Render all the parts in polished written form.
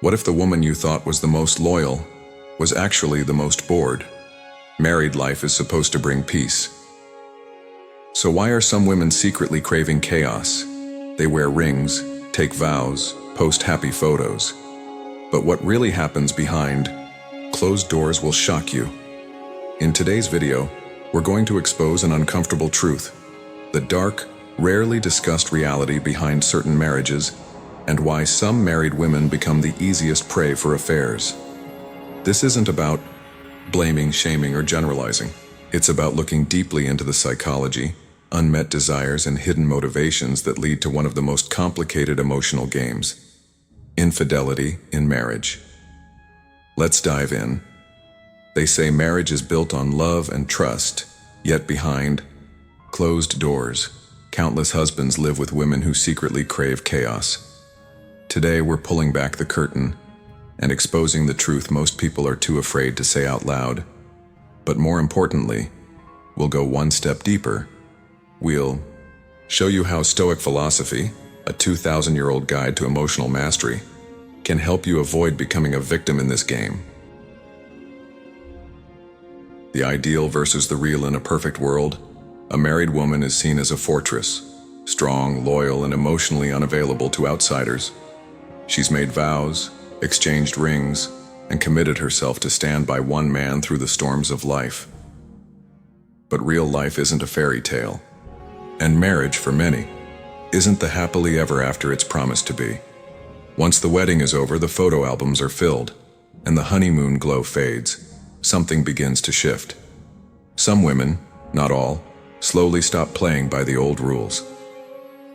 What if the woman you thought was the most loyal was actually the most bored? Married life is supposed to bring peace. So why are some women secretly craving chaos? They wear rings, take vows, post happy photos. But what really happens behind closed doors will shock you. In today's video, we're going to expose an uncomfortable truth, the dark, rarely discussed reality behind certain marriages, and why some married women become the easiest prey for affairs. This isn't about blaming, shaming, or generalizing. It's about looking deeply into the psychology, unmet desires, and hidden motivations that lead to one of the most complicated emotional games: infidelity in marriage. Let's dive in. They say marriage is built on love and trust, yet behind closed doors, countless husbands live with women who secretly crave chaos. Today we're pulling back the curtain and exposing the truth most people are too afraid to say out loud. But more importantly, we'll go one step deeper. We'll show you how Stoic philosophy, a 2,000-year-old guide to emotional mastery, can help you avoid becoming a victim in this game. The ideal versus the real. In a perfect world, a married woman is seen as a fortress, strong, loyal, and emotionally unavailable to outsiders. She's made vows, exchanged rings, and committed herself to stand by one man through the storms of life. But real life isn't a fairy tale. And marriage, for many, isn't the happily ever after it's promised to be. Once the wedding is over, the photo albums are filled, and the honeymoon glow fades. Something begins to shift. Some women, not all, slowly stop playing by the old rules.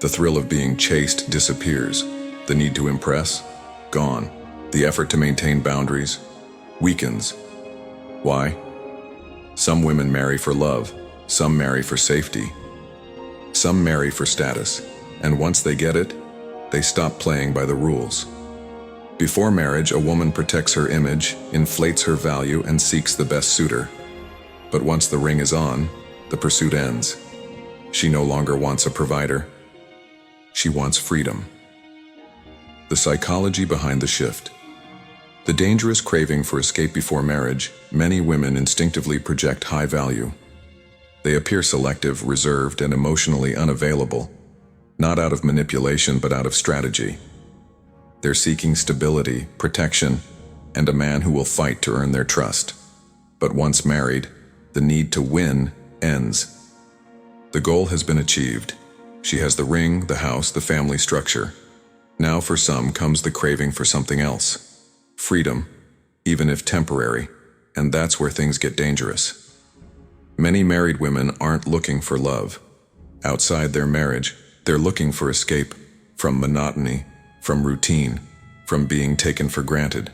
The thrill of being chaste disappears. The need to impress, gone. The effort to maintain boundaries weakens. Why? Some women marry for love, some marry for safety, some marry for status, and once they get it, they stop playing by the rules. Before marriage, a woman protects her image, inflates her value, and seeks the best suitor. But once the ring is on, the pursuit ends. She no longer wants a provider. She wants freedom. The psychology behind the shift. The dangerous craving for escape before marriage. Many women instinctively project high value. They appear selective, reserved, and emotionally unavailable, not out of manipulation but out of strategy. They're seeking stability, protection, and a man who will fight to earn their trust. But once married, the need to win ends. The goal has been achieved. She has the ring, the house, the family structure. Now for some comes the craving for something else. Freedom, even if temporary, and that's where things get dangerous. Many married women aren't looking for love. Outside their marriage, they're looking for escape from monotony, from routine, from being taken for granted.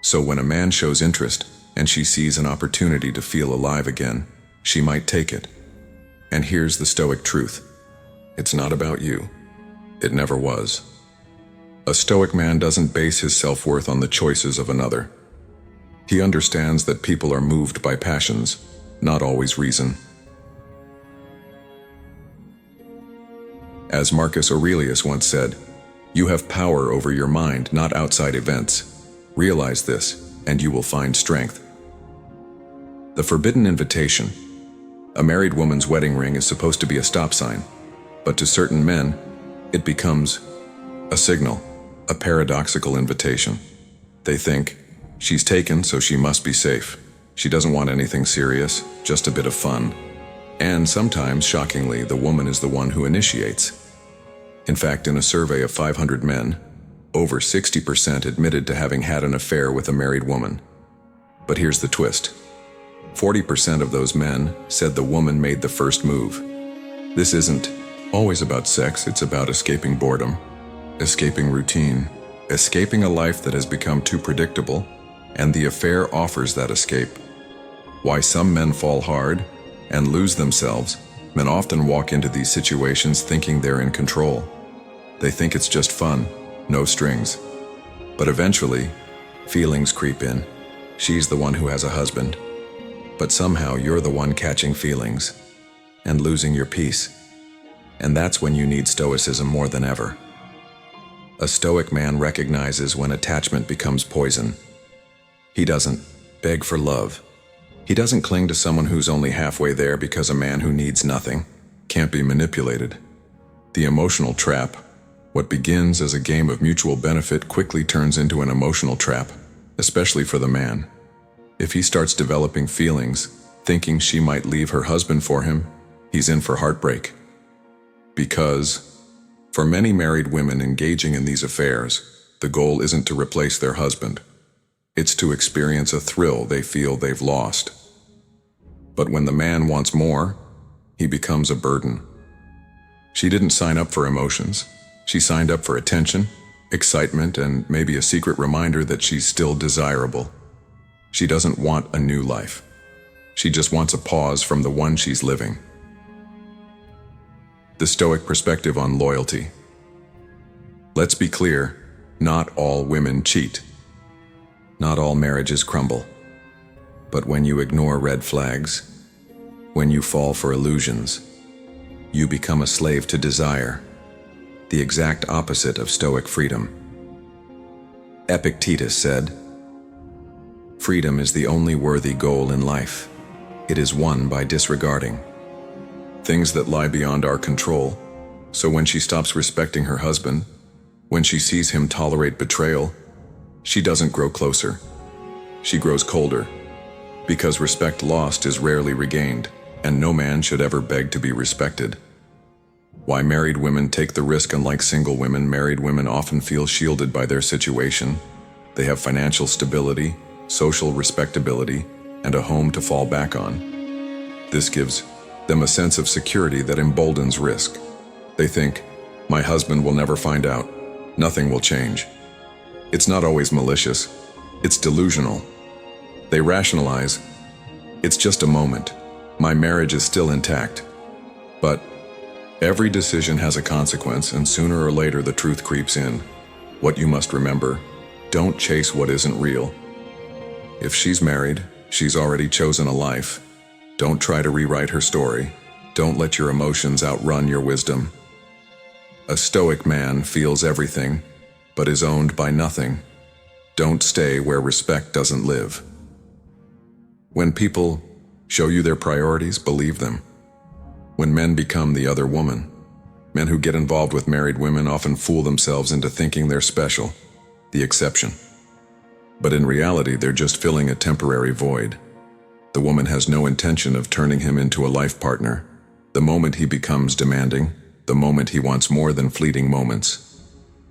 So when a man shows interest and she sees an opportunity to feel alive again, she might take it. And here's the Stoic truth. It's not about you. It never was. A Stoic man doesn't base his self-worth on the choices of another. He understands that people are moved by passions, not always reason. As Marcus Aurelius once said, "You have power over your mind, not outside events. Realize this, and you will find strength." The forbidden invitation. A married woman's wedding ring is supposed to be a stop sign, but to certain men, it becomes a signal, a paradoxical invitation. They think, she's taken, so she must be safe. She doesn't want anything serious, just a bit of fun. And sometimes, shockingly, the woman is the one who initiates. In fact, in a survey of 500 men, over 60% admitted to having had an affair with a married woman. But here's the twist. 40% of those men said the woman made the first move. This isn't always about sex, it's about escaping boredom, escaping routine, escaping a life that has become too predictable, and the affair offers that escape. Why some men fall hard and lose themselves. Men often walk into these situations thinking they're in control. They think it's just fun, no strings. But eventually, feelings creep in. She's the one who has a husband. But somehow you're the one catching feelings and losing your peace. And that's when you need Stoicism more than ever. A Stoic man recognizes when attachment becomes poison. He doesn't beg for love. He doesn't cling to someone who's only halfway there because a man who needs nothing can't be manipulated. The emotional trap, what begins as a game of mutual benefit, quickly turns into an emotional trap, especially for the man. If he starts developing feelings, thinking she might leave her husband for him, he's in for heartbreak. Because, for many married women engaging in these affairs, the goal isn't to replace their husband. It's to experience a thrill they feel they've lost. But when the man wants more, he becomes a burden. She didn't sign up for emotions. She signed up for attention, excitement, and maybe a secret reminder that she's still desirable. She doesn't want a new life. She just wants a pause from the one she's living. The Stoic perspective on loyalty. Let's be clear, not all women cheat. Not all marriages crumble. But when you ignore red flags, when you fall for illusions, you become a slave to desire, the exact opposite of Stoic freedom. Epictetus said, "Freedom is the only worthy goal in life. It is won by disregarding things that lie beyond our control." So when she stops respecting her husband, when she sees him tolerate betrayal, she doesn't grow closer. She grows colder, because respect lost is rarely regained, and no man should ever beg to be respected. Why married women take the risk unlike single women. Married women often feel shielded by their situation. They have financial stability, social respectability, and a home to fall back on. This gives them a sense of security that emboldens risk. They think, my husband will never find out. Nothing will change. It's not always malicious. It's delusional. They rationalize, it's just a moment. My marriage is still intact. But every decision has a consequence, and sooner or later the truth creeps in. What you must remember, don't chase what isn't real. If she's married, she's already chosen a life. Don't try to rewrite her story. Don't let your emotions outrun your wisdom. A Stoic man feels everything, but is owned by nothing. Don't stay where respect doesn't live. When people show you their priorities, believe them. When men become the other woman, men who get involved with married women often fool themselves into thinking they're special, the exception. But in reality, they're just filling a temporary void. The woman has no intention of turning him into a life partner. The moment he becomes demanding, the moment he wants more than fleeting moments,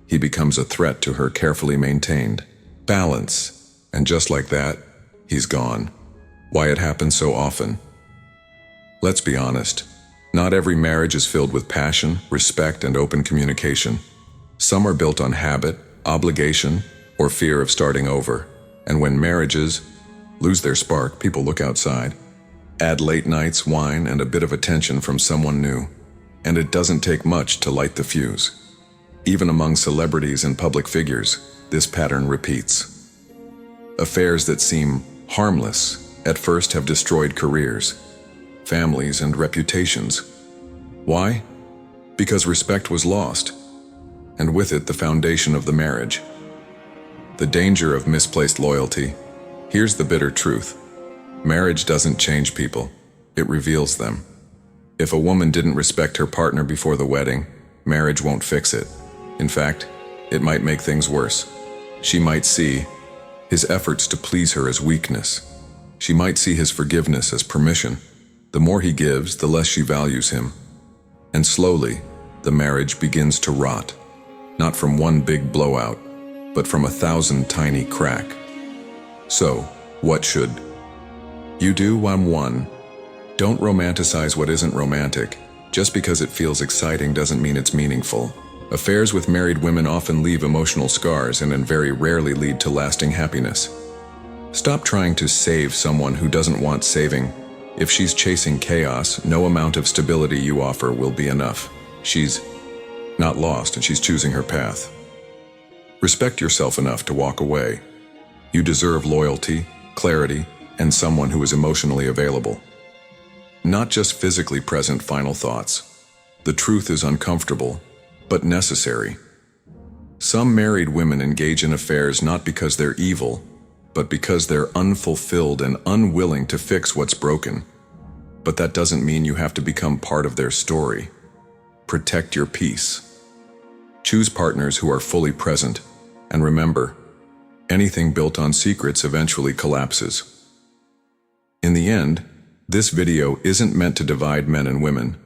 he becomes a threat to her carefully maintained balance. And just like that, he's gone. Why it happens so often? Let's be honest. Not every marriage is filled with passion, respect, and open communication. Some are built on habit, obligation, or fear of starting over. And when marriages lose their spark, people look outside. Add late nights, wine, and a bit of attention from someone new. And it doesn't take much to light the fuse. Even among celebrities and public figures, this pattern repeats. Affairs that seem harmless at first have destroyed careers, families, and reputations. Why? Because respect was lost, and with it the foundation of the marriage. The danger of misplaced loyalty. Here's the bitter truth. Marriage doesn't change people, it reveals them. If a woman didn't respect her partner before the wedding, marriage won't fix it. In fact, it might make things worse. She might see his efforts to please her as weakness. She might see his forgiveness as permission. The more he gives, the less she values him. And slowly, the marriage begins to rot. Not from one big blowout, but from 1,000 tiny cracks. So, what should you do? 1. Don't romanticize what isn't romantic. Just because it feels exciting doesn't mean it's meaningful. Affairs with married women often leave emotional scars and very rarely lead to lasting happiness. Stop trying to save someone who doesn't want saving. If she's chasing chaos, no amount of stability you offer will be enough. She's not lost, and she's choosing her path. Respect yourself enough to walk away. You deserve loyalty, clarity, and someone who is emotionally available. Not just physically present. Final thoughts. The truth is uncomfortable, but necessary. Some married women engage in affairs not because they're evil, but because they're unfulfilled and unwilling to fix what's broken. But that doesn't mean you have to become part of their story. Protect your peace. Choose partners who are fully present, and remember, anything built on secrets eventually collapses. In the end, this video isn't meant to divide men and women,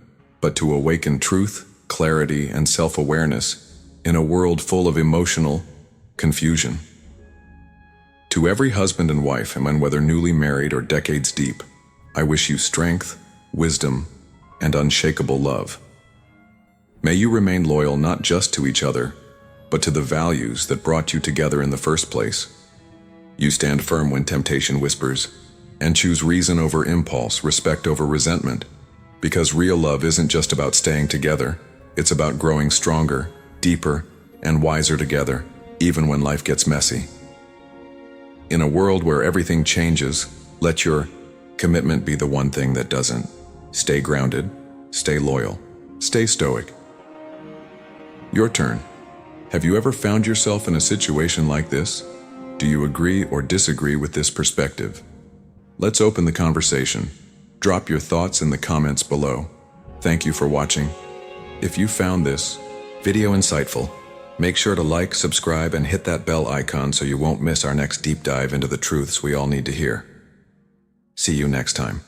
but to awaken truth, clarity, and self-awareness in a world full of emotional confusion. To every husband and wife, and whether newly married or decades deep, I wish you strength, wisdom, and unshakable love. May you remain loyal not just to each other, but to the values that brought you together in the first place. You stand firm when temptation whispers, and choose reason over impulse, respect over resentment, because real love isn't just about staying together, it's about growing stronger, deeper, and wiser together, even when life gets messy. In a world where everything changes, let your commitment be the one thing that doesn't. Stay grounded, stay loyal, stay stoic. Your turn. Have you ever found yourself in a situation like this? Do you agree or disagree with this perspective? Let's open the conversation. Drop your thoughts in the comments below. Thank you for watching. If you found this video insightful, make sure to like, subscribe, and hit that bell icon so you won't miss our next deep dive into the truths we all need to hear. See you next time.